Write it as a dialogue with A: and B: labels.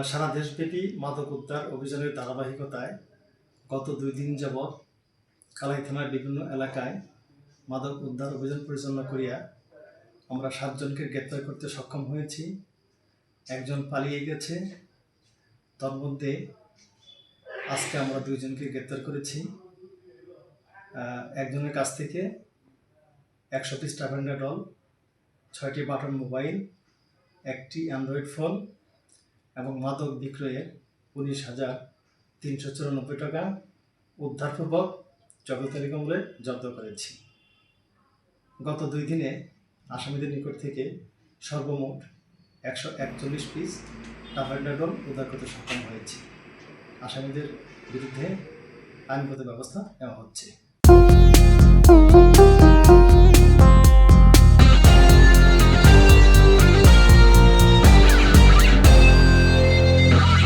A: সারা দেশব্যাপী মাদক উদ্ধার অভিযানের ধারাবাহিকতায় গত 2 দিন যাবৎ কালাই থানার বিভিন্ন এলাকায় মাদক উদ্ধার অভিযান পরিচালনা করিয়া আমরা 7 জনকে গ্রেপ্তার করতে সক্ষম হয়েছি। একজন পালিয়ে গেছে, তার মধ্যে আজকে আমরা 2 জনকে গ্রেপ্তার করেছি। একজনের কাছ থেকে 100 পিস ট্রাভেন্ডাডল, 6টি বাটন মোবাইল, একটি অ্যান্ড্রয়েড ফোন এবং মাদক বিক্রয়ের 19,394 টাকা উদ্ধারপূর্বক জব্দতালিকা আমলে জব্দ করেছি। গত 2 দিনে আসামিদের নিকট থেকে সর্বমোট 141 পিস ট্রাভেন্ডাডল উদ্ধার করতে সক্ষম হয়েছি। আসামিদের বিরুদ্ধে আইনগত ব্যবস্থা নেওয়া হচ্ছে।